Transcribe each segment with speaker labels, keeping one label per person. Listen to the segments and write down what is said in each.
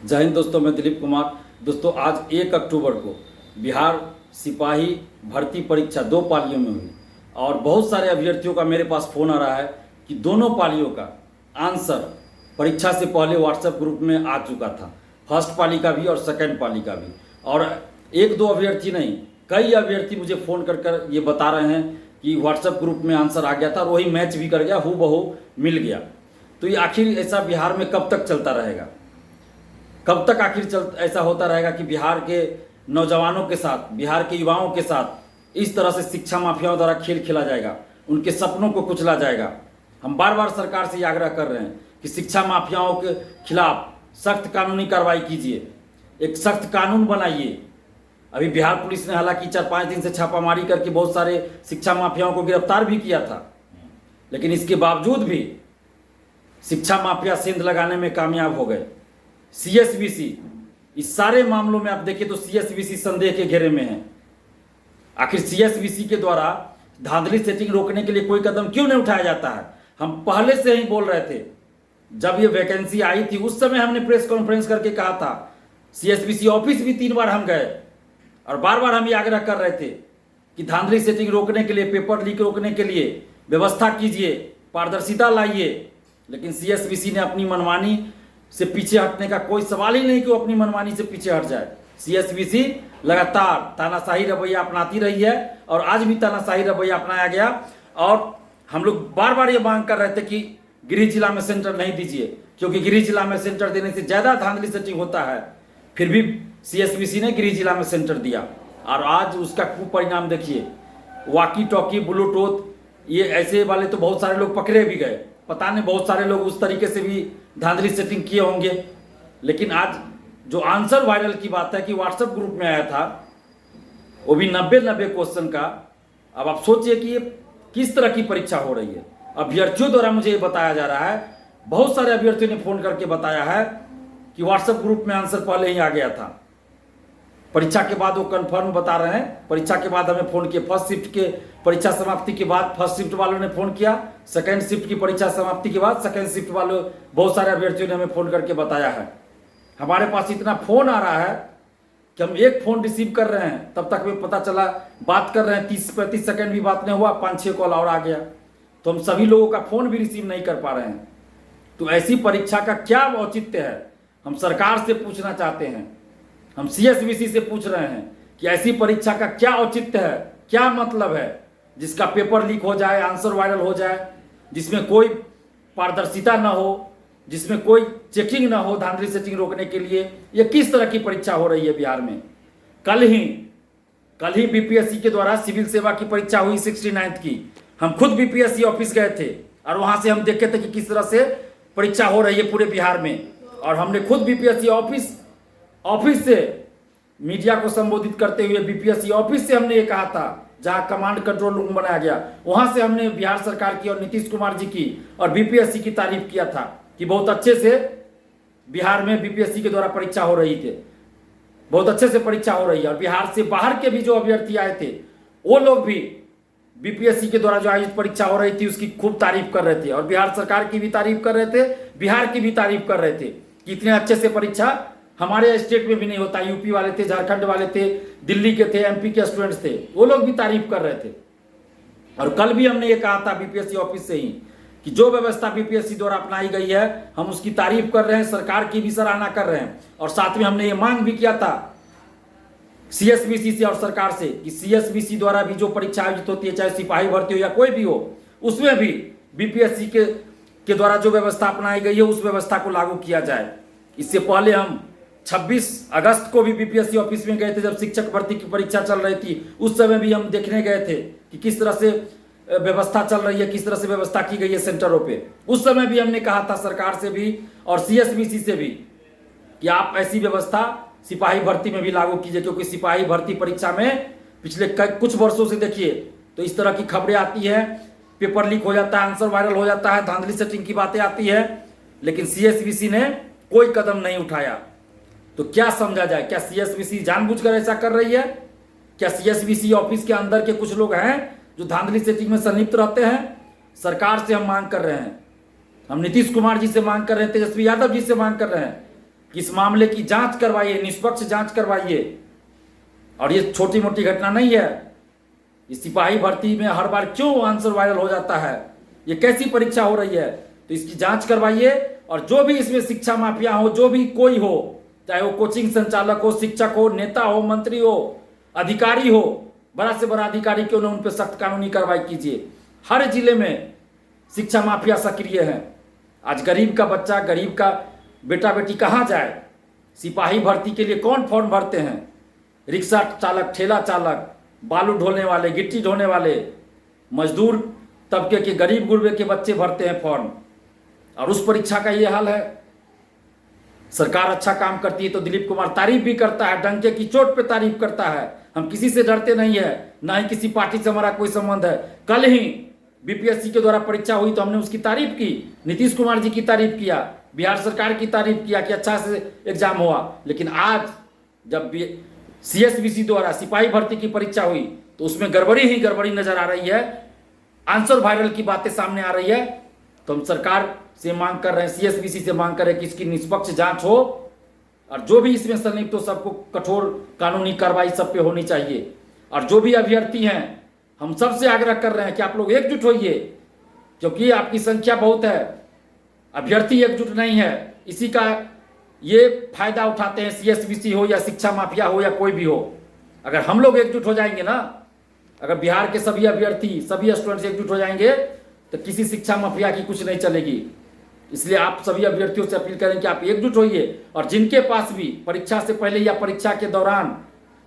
Speaker 1: जय हिंद दोस्तों, मैं दिलीप कुमार। दोस्तों, आज 1 अक्टूबर को बिहार सिपाही भर्ती परीक्षा 2 पालियों में हुई और बहुत सारे अभ्यर्थियों का मेरे पास फ़ोन आ रहा है कि दोनों पालियों का आंसर परीक्षा से पहले व्हाट्सएप ग्रुप में आ चुका था। फर्स्ट पाली का भी और सेकंड पाली का भी। और 1-2 अभ्यर्थी नहीं, कई अभ्यर्थी मुझे फ़ोन कर ये बता रहे हैं कि व्हाट्सएप ग्रुप में आंसर आ गया था और वही मैच भी कर गया, हूबहू मिल गया। तो ये आखिर ऐसा बिहार में कब तक चलता रहेगा? कब तक आखिर ऐसा होता रहेगा कि बिहार के नौजवानों के साथ, बिहार के युवाओं के साथ इस तरह से शिक्षा माफियाओं द्वारा खेल खेला जाएगा, उनके सपनों को कुचला जाएगा? हम बार बार सरकार से आग्रह कर रहे हैं कि शिक्षा माफियाओं के खिलाफ सख्त कानूनी कार्रवाई कीजिए, एक सख्त कानून बनाइए। अभी बिहार पुलिस ने हालांकि 4-5 दिन से छापामारी करके बहुत सारे शिक्षा माफियाओं को गिरफ्तार भी किया था, लेकिन इसके बावजूद भी शिक्षा माफिया सेंध लगाने में कामयाब हो गए। सीएसबीसी, इस सारे मामलों में आप देखिए तो सीएसबीसी संदेह के घेरे में है। आखिर सीएसबीसी के द्वारा धांधली सेटिंग रोकने के लिए कोई कदम क्यों नहीं उठाया जाता है? हम पहले से ही बोल रहे थे, जब ये वैकेंसी आई थी उस समय हमने प्रेस कॉन्फ्रेंस करके कहा था। सीएसबीसी ऑफिस भी 3 बार हम गए और बार बार हम ये आग्रह कर रहे थे कि धांधली सेटिंग रोकने के लिए, पेपर लीक रोकने के लिए व्यवस्था कीजिए, पारदर्शिता लाइए। लेकिन सीएसबीसी ने अपनी मनमानी से पीछे हटने का कोई सवाल ही नहीं कि वो अपनी मनमानी से पीछे हट जाए। सीएसबीसी लगातार तानाशाही रवैया अपनाती रही है और आज भी तानाशाही रवैया अपनाया गया। और हम लोग बार बार ये मांग कर रहे थे कि गृह जिला में सेंटर नहीं दीजिए, क्योंकि गृह जिला में सेंटर देने से ज़्यादा धांधली सेटिंग होता है। फिर भी सीएसबीसी ने गृह जिला में सेंटर दिया और आज उसका कुपरिणाम देखिए। वॉकी टॉकी, ब्लूटूथ, ये ऐसे वाले तो बहुत सारे लोग पकड़े भी गए। पता नहीं बहुत सारे लोग उस तरीके से भी धांधली सेटिंग किए होंगे। लेकिन आज जो आंसर वायरल की बात है कि व्हाट्सएप ग्रुप में आया था, वो भी 90 क्वेश्चन का। अब आप सोचिए कि ये किस तरह की परीक्षा हो रही है। अभ्यर्थियों द्वारा मुझे ये बताया जा रहा है, बहुत सारे अभ्यर्थियों ने फोन करके बताया है कि व्हाट्सएप ग्रुप में आंसर पहले ही आ गया था। परीक्षा के बाद वो कंफर्म बता रहे हैं। परीक्षा के बाद हमें फोन किए, फर्स्ट शिफ्ट के परीक्षा समाप्ति के बाद फर्स्ट शिफ्ट वालों ने फोन किया, सेकंड शिफ्ट की परीक्षा समाप्ति के बाद सेकंड शिफ्ट वालों, बहुत सारे अभ्यर्थियों ने हमें फोन करके बताया है। हमारे पास इतना फोन आ रहा है कि हम एक फोन रिसीव कर रहे हैं, तब तक हमें पता चला बात कर रहे हैं, 30-35 सेकंड भी बात नहीं हुआ, 5-6 कॉल और आ गया। तो हम सभी लोगों का फोन भी रिसीव नहीं कर पा रहे हैं। तो ऐसी परीक्षा का क्या औचित्य है, हम सरकार से पूछना चाहते हैं। हम सीएसबीसी से पूछ रहे हैं कि ऐसी परीक्षा का क्या औचित्य है, क्या मतलब है जिसका पेपर लीक हो जाए, आंसर वायरल हो जाए, जिसमें कोई पारदर्शिता ना हो, जिसमें कोई चेकिंग ना हो धांधली सेटिंग रोकने के लिए। ये किस तरह की परीक्षा हो रही है बिहार में? कल ही बीपीएससी के द्वारा सिविल सेवा की परीक्षा हुई 69th की। हम खुद बीपीएससी ऑफिस गए थे और वहां से हम देखे थे कि किस तरह से परीक्षा हो रही है पूरे बिहार में। और हमने खुद बीपीएससी ऑफिस से मीडिया को संबोधित करते हुए बीपीएससी ऑफिस से हमने ये कहा था, जहां कमांड कंट्रोल रूम बनाया गया, वहां से हमने बिहार सरकार की और नीतीश कुमार जी की और बीपीएससी की तारीफ किया था कि बहुत अच्छे से बिहार में बीपीएससी के द्वारा परीक्षा हो रही थी, बहुत अच्छे से परीक्षा हो रही है। और बिहार से बाहर के भी जो अभ्यर्थी आए थे, वो लोग भी बीपीएससी के द्वारा जो आयोजित परीक्षा हो रही थी उसकी खूब तारीफ कर रहे थे और बिहार सरकार की भी तारीफ कर रहे थे, बिहार की भी तारीफ कर रहे थे कि इतने अच्छे से परीक्षा हमारे स्टेट में भी नहीं होता। यूपी वाले थे, झारखंड वाले थे, दिल्ली के थे, एमपी के स्टूडेंट्स थे, वो लोग भी तारीफ कर रहे थे। और कल भी हमने ये कहा था बीपीएससी ऑफिस से ही कि जो व्यवस्था बीपीएससी द्वारा अपनाई गई है हम उसकी तारीफ कर रहे हैं, सरकार की भी सराहना कर रहे हैं। और साथ में हमने ये मांग भी किया था सीएसबीसी से और सरकार से कि सीएसबीसी द्वारा भी जो परीक्षा आयोजित होती है, चाहे सिपाही भर्ती हो या कोई भी हो, उसमें भी बीपीएससी के द्वारा जो व्यवस्था अपनाई गई है उस व्यवस्था को लागू किया जाए। इससे पहले हम 26 अगस्त को भी बीपीएससी ऑफिस में गए थे, जब शिक्षक भर्ती की परीक्षा चल रही थी। उस समय भी हम देखने गए थे कि किस तरह से व्यवस्था चल रही है, किस तरह से व्यवस्था की गई है सेंटरों पे। उस समय भी हमने कहा था सरकार से भी और सीएसबीसी से भी कि आप ऐसी व्यवस्था सिपाही भर्ती में भी लागू कीजिए, क्योंकि सिपाही भर्ती परीक्षा में पिछले कुछ वर्षों से देखिए तो इस तरह की खबरें आती है, पेपर लीक हो जाता है, आंसर वायरल हो जाता है, धांधली सेटिंग की बातें आती है, लेकिन सीएसबीसी ने कोई कदम नहीं उठाया। तो क्या समझा जाए? क्या सीएसबीसी जानबूझकर ऐसा कर रही है? क्या सीएसबीसी ऑफिस के अंदर के कुछ लोग हैं जो धांधली सेटिंग में संलिप्त रहते हैं? सरकार से हम मांग कर रहे हैं, हम नीतीश कुमार जी से मांग कर रहे हैं, तेजस्वी यादव जी से मांग कर रहे हैं, कि इस मामले की जांच करवाइए, निष्पक्ष जांच करवाइए। और ये छोटी मोटी घटना नहीं है। इस सिपाही भर्ती में हर बार क्यों आंसर वायरल हो जाता है, ये कैसी परीक्षा हो रही है, तो इसकी जांच करवाइए। और जो भी इसमें शिक्षा माफिया हो, जो भी कोई हो, चाहे वो कोचिंग संचालक हो, शिक्षक हो, नेता हो, मंत्री हो, अधिकारी हो, बड़ा से बड़ा अधिकारी क्यों ना, उन पर सख्त कानूनी कार्रवाई कीजिए। हर जिले में शिक्षा माफिया सक्रिय है। आज गरीब का बच्चा, गरीब का बेटा बेटी कहाँ जाए? सिपाही भर्ती के लिए कौन फॉर्म भरते हैं? रिक्शा चालक, ठेला चालक, बालू ढोने वाले, गिट्टी ढोने वाले, मजदूर तबके के गरीब गुरबे के बच्चे भरते हैं फॉर्म। और उस परीक्षा का ये हाल है। सरकार अच्छा काम करती है तो दिलीप कुमार तारीफ भी करता है, डंके की चोट पे तारीफ करता है। हम किसी से डरते नहीं है, ना ही किसी पार्टी से हमारा कोई संबंध है। कल ही बीपीएससी के द्वारा परीक्षा हुई तो हमने उसकी तारीफ की, नीतीश कुमार जी की तारीफ किया, बिहार सरकार की तारीफ किया कि अच्छा से एग्जाम हुआ। लेकिन आज जब सीएसबीसी द्वारा सिपाही भर्ती की परीक्षा हुई तो उसमें गड़बड़ी ही गड़बड़ी नजर आ रही है, आंसर वायरल की बातें सामने आ रही है। तो हम सरकार से मांग कर रहे हैं, सीएसबीसी से मांग कर रहे हैं कि इसकी निष्पक्ष जांच हो और जो भी इसमें संलिप्त हो सबको कठोर कानूनी कार्रवाई सब पे होनी चाहिए। और जो भी अभ्यर्थी हैं, हम सबसे आग्रह कर रहे हैं कि आप लोग एकजुट होइए, क्योंकि आपकी संख्या बहुत है, अभ्यर्थी एकजुट नहीं है। इसी का ये फायदा उठाते हैं, सीएसबीसी हो या शिक्षा माफिया हो या कोई भी हो। अगर हम लोग एकजुट हो जाएंगे ना, अगर बिहार के सभी अभ्यर्थी, सभी स्टूडेंट्स एकजुट हो जाएंगे तो किसी शिक्षा माफिया की कुछ नहीं चलेगी। इसलिए आप सभी अभ्यर्थियों से अपील करें कि आप एकजुट होइए। और जिनके पास भी परीक्षा से पहले या परीक्षा के दौरान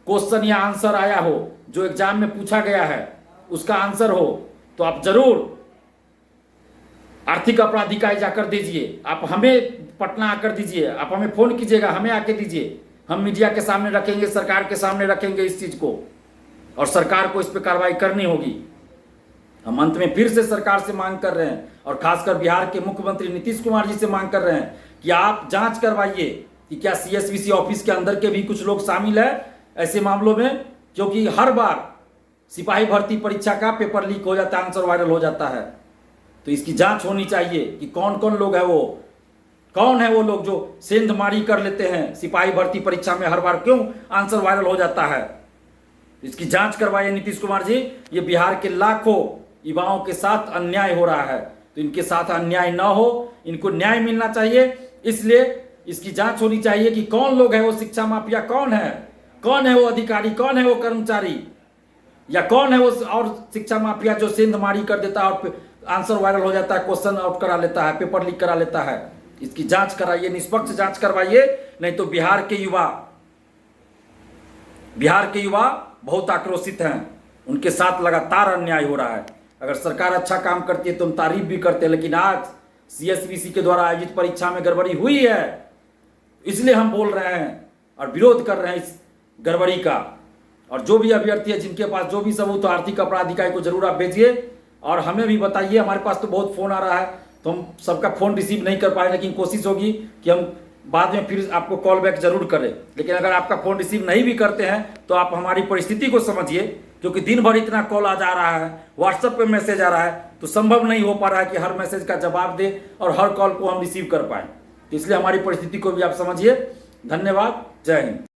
Speaker 1: क्वेश्चन या आंसर आया हो, जो एग्जाम में पूछा गया है उसका आंसर हो, तो आप जरूर आर्थिक अपराध इकाई जाकर दीजिए। आप हमें पटना आकर दीजिए, आप हमें फोन कीजिएगा, हमें आके दीजिए। हम मीडिया के सामने रखेंगे, सरकार के सामने रखेंगे इस चीज को, और सरकार को इस पर कार्रवाई करनी होगी। हम अंत में फिर से सरकार से मांग कर रहे हैं और खासकर बिहार के मुख्यमंत्री नीतीश कुमार जी से मांग कर रहे हैं कि आप जांच करवाइए कि क्या सीएसबीसी ऑफिस के अंदर के भी कुछ लोग शामिल है ऐसे मामलों में। क्योंकि हर बार सिपाही भर्ती परीक्षा का पेपर लीक हो जाता है, आंसर वायरल हो जाता है। तो इसकी जांच होनी चाहिए कि कौन कौन लोग है वो, कौन है वो लोग जो सेंधमारी कर लेते हैं सिपाही भर्ती परीक्षा में, हर बार क्यों आंसर वायरल हो जाता है। इसकी जांच करवाइए नीतीश कुमार जी। ये बिहार के लाखों युवाओं के साथ अन्याय हो रहा है, तो इनके साथ अन्याय ना हो, इनको न्याय मिलना चाहिए। इसलिए इसकी जांच होनी चाहिए कि कौन लोग है वो शिक्षा माफिया, कौन है वो अधिकारी, कौन है वो कर्मचारी, या कौन है वो और शिक्षा माफिया जो सेंधमारी कर देता है और आंसर वायरल हो जाता है, क्वेश्चन आउट करा लेता है, पेपर लीक करा लेता है। इसकी जांच कराइए, निष्पक्ष जांच करवाइए, नहीं तो बिहार के युवा बहुत आक्रोशित हैं। उनके साथ लगातार अन्याय हो रहा है। अगर सरकार अच्छा काम करती है तो हम तारीफ भी करते हैं, लेकिन आज सीएसबीसी के द्वारा आयोजित परीक्षा में गड़बड़ी हुई है, इसलिए हम बोल रहे हैं और विरोध कर रहे हैं इस गड़बड़ी का। और जो भी अभ्यर्थी है, जिनके पास जो भी सबूत हो, आर्थिक अपराध इकाई को जरूर आप भेजिए और हमें भी बताइए। हमारे पास तो बहुत फ़ोन आ रहा है, तो हम सबका फ़ोन रिसीव नहीं कर पाए, लेकिन कोशिश होगी कि हम बाद में फिर आपको कॉल बैक जरूर करें। लेकिन अगर आपका फ़ोन रिसीव नहीं भी करते हैं तो आप हमारी परिस्थिति को समझिए, क्योंकि दिन भर इतना कॉल आ जा रहा है, व्हाट्सएप पे मैसेज आ रहा है, तो संभव नहीं हो पा रहा है कि हर मैसेज का जवाब दें और हर कॉल को हम रिसीव कर पाएँ। तो इसलिए हमारी परिस्थिति को भी आप समझिए। धन्यवाद, जय हिंद।